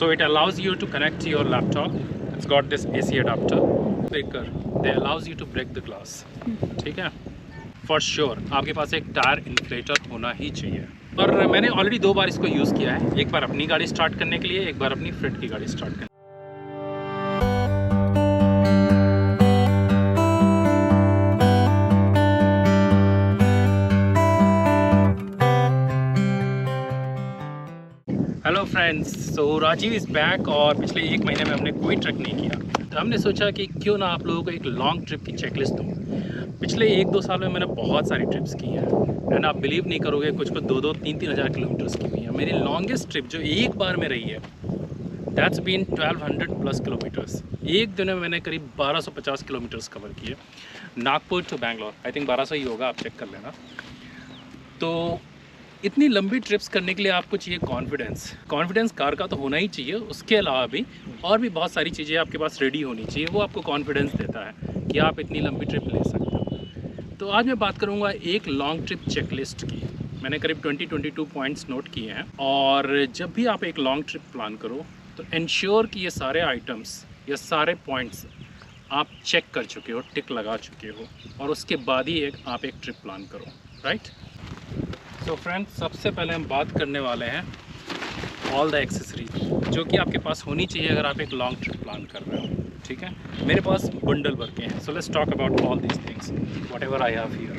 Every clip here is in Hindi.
So it allows you to connect your laptop. It's got this AC adapter. Breaker. They allows you to break the glass. ठीक है? For sure. आपके पास एक टायर इन्फ्लेटर होना ही चाहिए. और मैंने ऑलरेडी 2 बार इसको यूज़ किया है. एक बार अपनी गाड़ी स्टार्ट करने के लिए, एक बार अपनी फ्रेंड की गाड़ी स्टार्ट करने. Hello friends, so Rajeev is back और पिछले 1 महीने में हमने कोई ट्रिप नहीं किया. तो हमने सोचा कि क्यों ना आप लोगों को एक लॉन्ग ट्रिप की चेकलिस्ट दूँ. पिछले 1-2 साल में मैंने बहुत सारी ट्रिप्स की हैं एंड आप बिलीव नहीं करोगे, कुछ को 2-2, 3-3 हज़ार किलोमीटर्स की हुई है. मेरी लॉन्गेस्ट ट्रिप जो एक बार में रही है, दैट्स बीन 1200+ किलोमीटर्स. एक दिन में मैंने करीब 1250 किलोमीटर्स कवर किए, Nagpur to Bangalore. I think 1200 ही होगा, आप चेक कर लेना. तो इतनी लंबी ट्रिप्स करने के लिए आपको चाहिए कॉन्फिडेंस कार का तो होना ही चाहिए. उसके अलावा भी और भी बहुत सारी चीज़ें आपके पास रेडी होनी चाहिए. वो आपको कॉन्फिडेंस देता है कि आप इतनी लंबी ट्रिप ले सकते हो. तो आज मैं बात करूँगा एक लॉन्ग ट्रिप चेकलिस्ट की. मैंने करीब 20-22 पॉइंट्स नोट किए हैं. और जब भी आप एक लॉन्ग ट्रिप प्लान करो तो इंश्योर कि ये सारे आइटम्स या सारे पॉइंट्स आप चेक कर चुके हो, टिक लगा चुके हो, और उसके बाद ही आप एक ट्रिप प्लान करो. राइट. तो फ्रेंड्स, सबसे पहले हम बात करने वाले हैं ऑल द एक्सेसरीज जो कि आपके पास होनी चाहिए अगर आप एक लॉन्ग ट्रिप प्लान कर रहे हो. ठीक है, मेरे पास बंडल भर के हैं. So let's talk about all these things what ever I have here.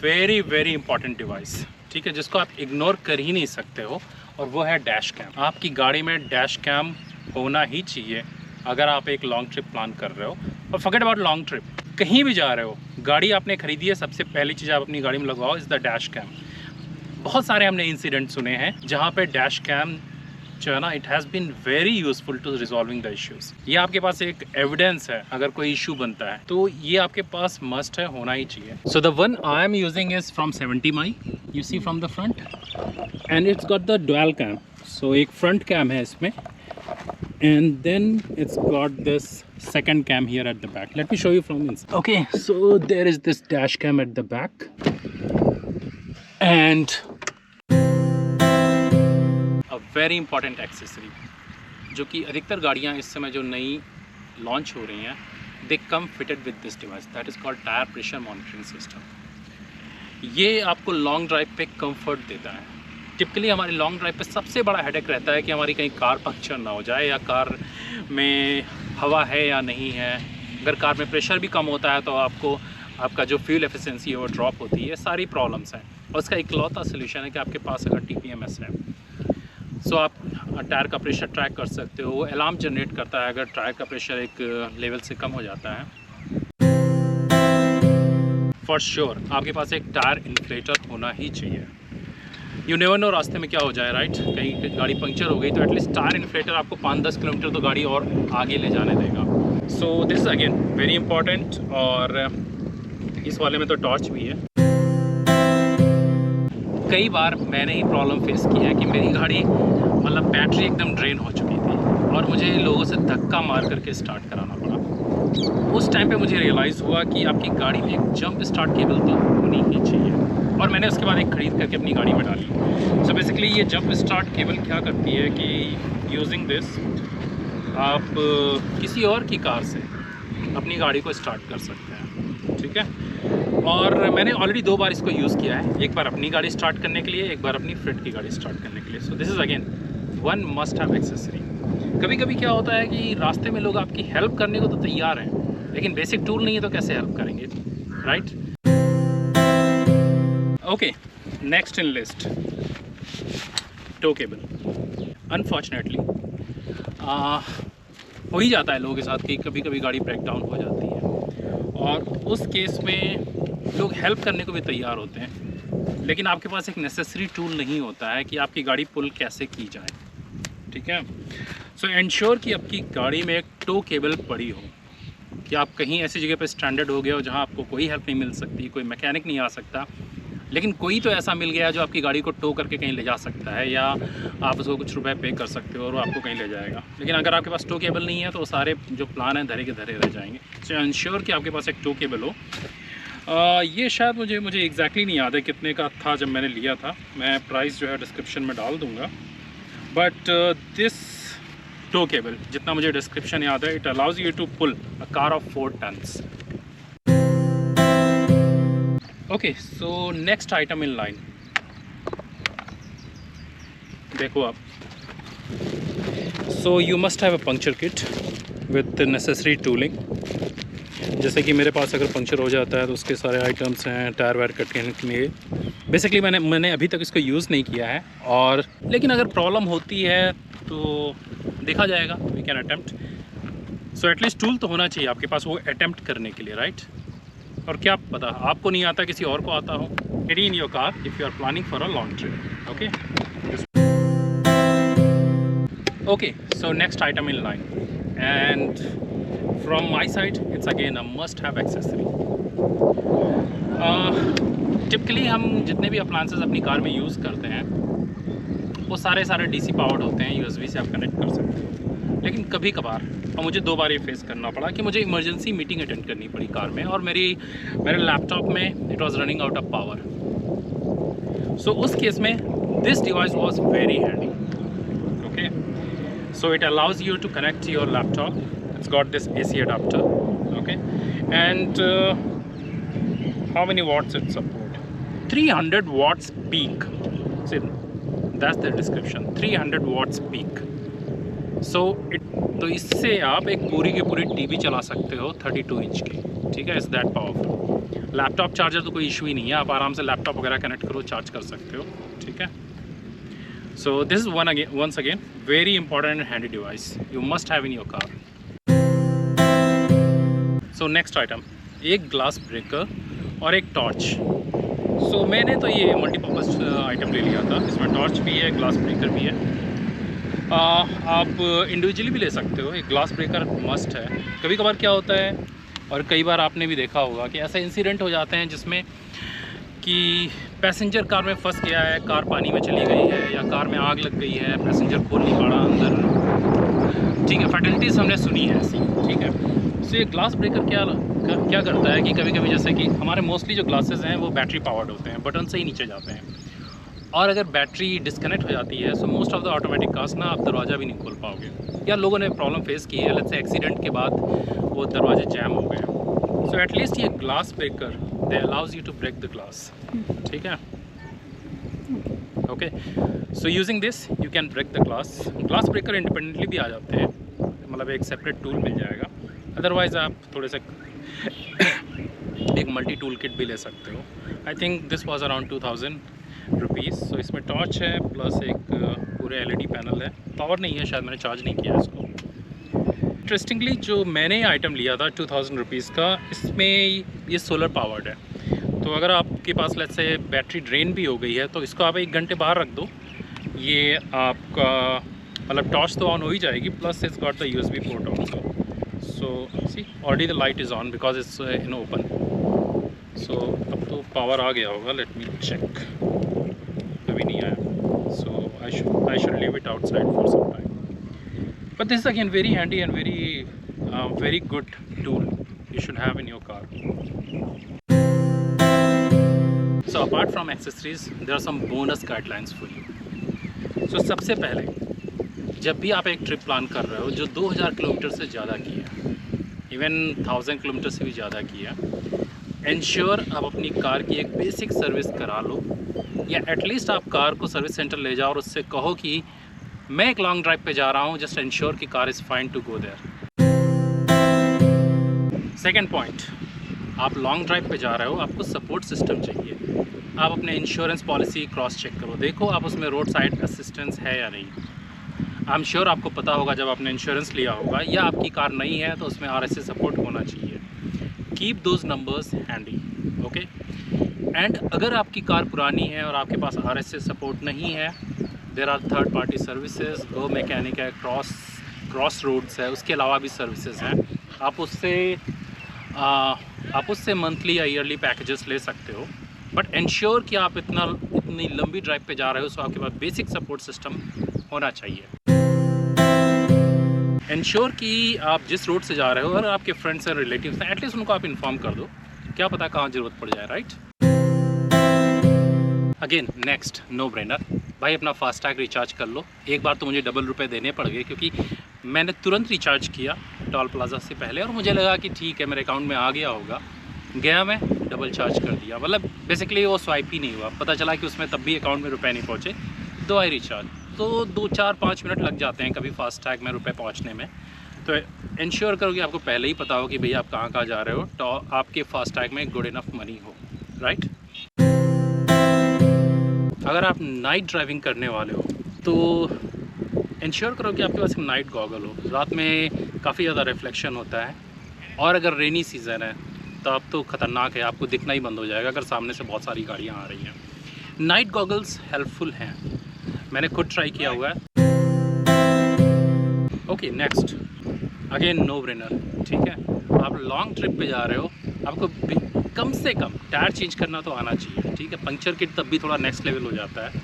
Very very important device, ठीक है, जिसको आप इग्नोर कर ही नहीं सकते हो, और वो है डैश कैम. आपकी गाड़ी में डैश कैम होना ही चाहिए अगर आप एक लॉन्ग ट्रिप प्लान कर रहे हो. और फॉरगेट अबाउट लॉन्ग ट्रिप, कहीं भी जा रहे हो, गाड़ी आपने खरीदी है, सबसे पहली चीज़ आप अपनी गाड़ी में लगवाओ इज़ द डैश कैम. बहुत सारे हमने इंसिडेंट सुने हैं जहाँ पे डैश कैम जो है ना, it has been very useful to resolving the issues. ये आपके पास एक एविडेंस है अगर कोई इशू बनता है, तो ये आपके पास मस्ट है, होना ही चाहिए. So the one I am using is from 70 my. You see from the front and it's got the dual cam. So एक फ्रंट कैम है इसमें, and then it's got this second cam here at the back. Let me show you from inside. Okay, so there is this dash cam at the back and a very important accessory जो कि अधिकतर गाड़ियाँ इस समय जो नई लॉन्च हो रही हैं, they come fitted with this device that is called tire pressure monitoring system. ये आपको लॉन्ग ड्राइव पे कंफर्ट देता है. टिपिकली हमारी लॉन्ग ड्राइव पे सबसे बड़ा हेडेक रहता है कि हमारी कहीं कार पंक्चर ना हो जाए, या कार में हवा है या नहीं है. अगर कार में प्रेशर भी कम होता है तो आपका जो फ्यूल एफिशिएंसी है वो ड्रॉप होती है. सारी प्रॉब्लम्स हैं, और उसका इकलौता सोल्यूशन है कि आपके पास अगर TPMS है, सो आप टायर का प्रेशर ट्रैक कर सकते हो. वो अलार्म जनरेट करता है अगर टायर का प्रेशर एक लेवल से कम हो जाता है. फॉर श्योर आपके पास एक टायर इन्फ्लेटर होना ही चाहिए. यू नेवर नो रास्ते में क्या हो जाए. राइट, कहीं गाड़ी पंक्चर हो गई तो एटलीस्ट टायर इन्फ्लेटर आपको 5-10 किलोमीटर तो गाड़ी और आगे ले जाने देगा. सो this is again very important. और इस वाले में तो टॉर्च भी है. कई बार मैंने ही प्रॉब्लम फेस की है कि मेरी गाड़ी मतलब बैटरी एकदम ड्रेन हो चुकी थी और मुझे लोगों से धक्का मार करके स्टार्ट कराना पड़ा. उस टाइम पे मुझे रियलाइज़ हुआ कि आपकी गाड़ी में एक जंप स्टार्ट केबल तो होनी ही चाहिए, और मैंने उसके बाद एक ख़रीद करके अपनी गाड़ी में डाली. सो बेसिकली ये जंप स्टार्ट केबल क्या करती है कि यूजिंग दिस आप किसी और की कार से अपनी गाड़ी को स्टार्ट कर सकते हैं. ठीक है, और मैंने ऑलरेडी 2 बार इसको यूज़ किया है. एक बार अपनी गाड़ी स्टार्ट करने के लिए, एक बार अपनी फ्रेंड की गाड़ी स्टार्ट करने के लिए. सो this is again one must have accessory. कभी कभी क्या होता है कि रास्ते में लोग आपकी हेल्प करने को तो तैयार हैं, लेकिन बेसिक टूल नहीं है तो कैसे हेल्प करेंगे. Right. Okay, next in list, tow cable. Unfortunately हो ही जाता है लोगों के साथ कि कभी कभी गाड़ी ब्रेक डाउन हो जाती है, और उस केस में लोग हेल्प करने को भी तैयार होते हैं, लेकिन आपके पास एक नेसेसरी टूल नहीं होता है कि आपकी गाड़ी पुल कैसे की जाए. ठीक है, सो एंश्योर कि आपकी गाड़ी में एक टो केबल पड़ी हो, कि आप कहीं ऐसी जगह पे स्ट्रैंडेड हो गए हो जहाँ आपको कोई हेल्प नहीं मिल सकती, कोई मैकेनिक नहीं आ सकता, लेकिन कोई तो ऐसा मिल गया जो आपकी गाड़ी को टो करके कहीं ले जा सकता है, या आप उसको कुछ रुपए पे कर सकते हो और वो आपको कहीं ले जाएगा. लेकिन अगर आपके पास टो केबल नहीं है तो सारे जो प्लान हैं धरे के धरे रह जाएंगे. सो एंश्योर कि आपके पास एक टो केबल हो. ये शायद मुझे एग्जैक्टली नहीं याद है कितने का था जब मैंने लिया था। मैं प्राइस जो है डिस्क्रिप्शन में डाल दूँगा। बट दिस टो केबल, जितना मुझे डिस्क्रिप्शन याद है, it allows you to pull a car of 4 tons. Okay, so next item in line, देखो आप। So you must have a puncture kit with necessary tooling. जैसे कि मेरे पास अगर पंक्चर हो जाता है तो उसके सारे आइटम्स हैं टायर वायर कटने के लिए। बेसिकली मैंने अभी तक इसको यूज़ नहीं किया है, और लेकिन अगर प्रॉब्लम होती है तो देखा जाएगा, we can attempt. So at least tool तो होना चाहिए आपके पास वो अटेम्प्ट करने के लिए, राइट? और क्या पता आपको नहीं आता, किसी और को आता हो। Carry in your car if you are planning for a long trip. Okay okay, so next item in line, and from my side it's again a must have accessory. Typically हम जितने भी अप्लायंसेस अपनी कार में यूज़ करते हैं वो सारे डीसी पावर्ड होते हैं, यूएसबी से आप कनेक्ट कर सकते हो। लेकिन कभी कभार, और मुझे 2 बार ये फेस करना पड़ा कि मुझे इमरजेंसी मीटिंग अटेंड करनी पड़ी कार में, और मेरे लैपटॉप में it was running out of power. So उस केस में this device was very handy. Okay, so it allows you to connect your laptop, it's got this AC adapter, okay, and how many watts it support? 300 watts peak. See, that's the description, 300 watts peak. So तो इससे आप एक पूरी की पूरी टीवी चला सकते हो 32 इंच की, ठीक है? It's that powerful. Laptop charger तो कोई इशू ही नहीं है, आप आराम से लैपटॉप वगैरह कनेक्ट करो, चार्ज कर सकते हो, ठीक है? So this is once again very important and handy device you must have in your car. So next item, एक ग्लास ब्रेकर और एक टॉर्च। सो मैंने तो ये मल्टीपर्पज़ आइटम ले लिया था, इसमें टॉर्च भी है, ग्लास ब्रेकर भी है। आप इंडिविजुअली भी ले सकते हो, एक ग्लास ब्रेकर मस्ट है। कभी कभार क्या होता है, और कई बार आपने भी देखा होगा कि ऐसे इंसिडेंट हो जाते हैं जिसमें कि पैसेंजर कार में फंस गया है, कार पानी में चली गई है, या कार में आग लग गई है, पैसेंजर खोल नहीं पड़ा अंदर, ठीक है? फैटलिटीज़ हमने सुनी है ऐसी, ठीक है? सो ये ग्लास ब्रेकर क्या करता है कि कभी कभी जैसे कि हमारे मोस्टली जो ग्लासेस हैं वो बैटरी पावर्ड होते हैं, बटन से ही नीचे जाते हैं, और अगर बैटरी डिस्कनेक्ट हो जाती है so most of the automatic cars ना आप दरवाज़ा भी नहीं खोल पाओगे, या लोगों ने प्रॉब्लम फेस की है, लेट्स से एक्सीडेंट के बाद वो दरवाजे जैम हो गए। सो एटलीस्ट ये glass breaker they allows you to break the glass, ठीक है? Okay, so using this you can break the glass breaker independently भी आ जाते हैं, मतलब एक सेपरेट टूल मिल जाएगा। अदरवाइज़ आप थोड़े से एक मल्टी टूल किट भी ले सकते हो। I think this was around 2000 rupees. So इसमें टॉर्च है प्लस एक पूरे LED पैनल है, पावर नहीं है शायद, मैंने चार्ज नहीं किया इसको। इंटरेस्टिंगली जो मैंने आइटम लिया था 2000 रुपीज़ का, इसमें ये सोलर पावर्ड है। तो अगर आपके पास लेट्स से बैटरी ड्रेन भी हो गई है तो इसको आप 1 घंटे बाहर रख दो, ये आपका मतलब टॉर्च तो ऑन हो ही जाएगी, plus it's got the USB port also. So see already the light is on because it's in open. So अब तो पावर आ गया होगा, लेट मी चेक। अभी नहीं आया, so I should leave it outside for some time. But this again very handy and very good tool you should have in your car. So apart from accessories, there are some bonus guidelines for you. So सबसे पहले जब भी आप एक ट्रिप प्लान कर रहे हो जो 2000 किलोमीटर से ज़्यादा की है, इवन 1000 किलोमीटर से भी ज़्यादा की है, इंश्योर आप अपनी कार की एक बेसिक सर्विस करा लो, या एटलीस्ट आप कार को सर्विस सेंटर ले जाओ और उससे कहो कि मैं एक लॉन्ग ड्राइव पे जा रहा हूँ, जस्ट इंश्योर कि car is fine to go there. Second point, आप लॉन्ग ड्राइव पे जा रहे हो, आपको सपोर्ट सिस्टम चाहिए। आप अपने इंश्योरेंस पॉलिसी क्रॉस चेक करो, देखो आप उसमें रोड साइड असिस्टेंस है या नहीं। आई एम श्योर आपको पता होगा जब आपने इंश्योरेंस लिया होगा, या आपकी कार नई है तो उसमें RSA सपोर्ट होना चाहिए। Keep those numbers handy, okay? And अगर आपकी कार पुरानी है और आपके पास RSA सपोर्ट नहीं है, there are third party services, go mechanic है, क्रॉस रोड्स है, उसके अलावा भी सर्विसेज हैं। आप उससे मंथली या ईयरली पैकेजेस ले सकते हो, बट इंश्योर कि आप इतनी लंबी ड्राइव पे जा रहे हो, सो आपके पास बेसिक सपोर्ट सिस्टम होना चाहिए। इंश्योर कि आप जिस रोड से जा रहे हो और आपके फ्रेंड्स और रिलेटिव्स हैं, एटलीस्ट उनको आप इन्फॉर्म कर दो क्या पता कहाँ ज़रूरत पड़ जाए, right? Again next no brainer, भाई अपना फास्टैग रिचार्ज कर लो। एक बार तो मुझे डबल रुपए देने पड़ गए क्योंकि मैंने तुरंत रिचार्ज किया टोल प्लाजा से पहले और मुझे लगा कि ठीक है मेरे अकाउंट में आ गया होगा, गया मैं डबल चार्ज कर दिया। मतलब बेसिकली वो स्वाइप ही नहीं हुआ, पता चला कि उसमें तब भी अकाउंट में रुपए नहीं पहुँचे, तो आई रिचार्ज। तो 2-4-5 मिनट लग जाते हैं कभी फास्टैग में रुपए पहुँचने में। तो इंश्योर करो कि आपको पहले ही पता हो कि भैया आप कहाँ जा रहे हो, तो आपके फास्टैग में गुड इनफ मनी हो, राइट? अगर आप नाइट ड्राइविंग करने वाले हो तो इंश्योर करो कि आपके पास एक नाइट गॉगल हो। रात में काफ़ी ज़्यादा रिफ्लेक्शन होता है और अगर रेनी सीज़न है तो अब तो ख़तरनाक है, आपको दिखना ही बंद हो जाएगा अगर सामने से बहुत सारी गाड़ियाँ आ रही हैं। नाइट गॉगल्स हेल्पफुल हैं, मैंने खुद ट्राई किया हुआ है। Okay next, again no brainer, ठीक है? आप लॉन्ग ट्रिप पे जा रहे हो, आपको कम से कम टायर चेंज करना तो आना चाहिए, ठीक है? पंक्चर किट तब भी थोड़ा नेक्स्ट लेवल हो जाता है,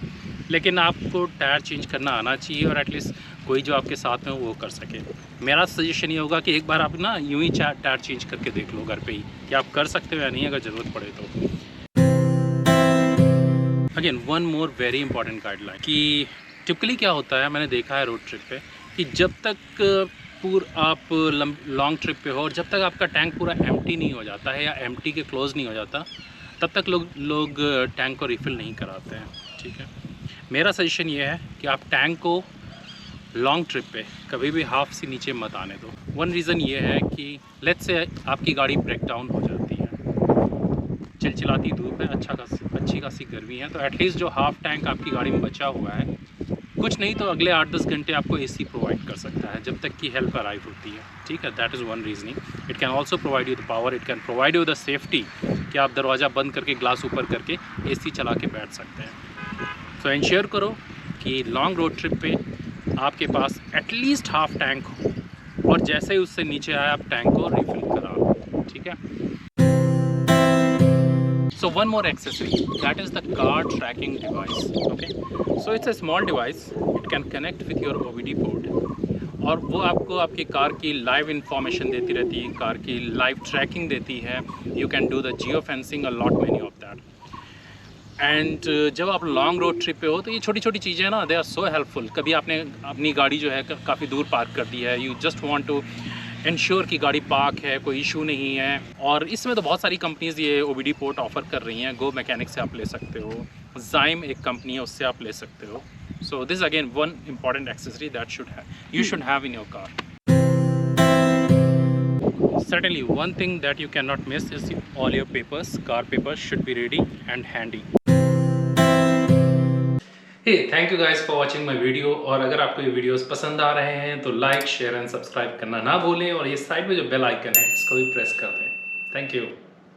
लेकिन आपको टायर चेंज करना आना चाहिए और एटलीस्ट कोई जो आपके साथ में वो कर सके। मेरा सजेशन ये होगा कि एक बार आप ना यूँ ही टायर चेंज करके देख लो घर पे ही कि आप कर सकते हो या नहीं, अगर ज़रूरत पड़े तो। Again one more very important guideline कि टिपिकली क्या होता है, मैंने देखा है रोड ट्रिप पे कि जब तक आप लॉन्ग ट्रिप पे हो और जब तक आपका टैंक पूरा एम्प्टी नहीं हो जाता है या एम्प्टी के क्लोज नहीं हो जाता, तब तक लोग टैंक को रिफ़िल नहीं कराते हैं, ठीक है? मेरा सजेशन ये है कि आप टैंक को लॉन्ग ट्रिप पे कभी भी हाफ से नीचे मत आने दो। वन रीज़न ये है कि लेट्स से आपकी गाड़ी ब्रेक डाउन हो जाती है, चिलचिलाती धूप है, अच्छी खासी गर्मी है, तो एटलीस्ट जो हाफ टैंक आपकी गाड़ी में बचा हुआ है, कुछ नहीं तो अगले 8-10 घंटे आपको एसी प्रोवाइड कर सकता है जब तक कि हेल्प अराइव होती है, ठीक है? That is one reasoning. It can also provide you the power, it can provide you the safety कि आप दरवाज़ा बंद करके ग्लास ऊपर करके एसी चला के बैठ सकते हैं। सो इंश्योर करो कि लॉन्ग रोड ट्रिप पे आपके पास एटलीस्ट हाफ टैंक हो और जैसे ही उससे नीचे आए आप टैंक को रिफिल कराओ, ठीक है? So one more accessory, that is the car tracking device. Okay, so it's a small device. It can connect with your OBD port और वो आपको आपकी कार की लाइव इंफॉर्मेशन देती रहती है, कार की लाइव ट्रैकिंग देती है। You can do the geo fencing, a lot many of that. And जब आप लॉन्ग रोड ट्रिप पे हो तो ये छोटी छोटी चीज़ें ना, दे आर सो हेल्पफुल। कभी आपने अपनी गाड़ी जो है काफ़ी दूर पार्क कर दी है, you just want to ensure कि गाड़ी पार्क है, कोई इशू नहीं है, और इसमें तो बहुत सारी कंपनीज़ ये OBD पोर्ट ऑफ़र कर रही हैं। गो मैकेनिक से आप ले सकते हो, ज़ाइम एक कंपनी है उससे आप ले सकते हो। So this again one important accessory that you should have in your car. Certainly one thing that you cannot miss is all your papers, car papers should be ready and handy. Hey, thank you guys for watching my video। और अगर आपको ये वीडियोस पसंद आ रहे हैं तो लाइक, शेयर एंड सब्सक्राइब करना ना भूलें और ये साइड में जो बेल आइकन है इसको भी प्रेस कर दें। Thank you.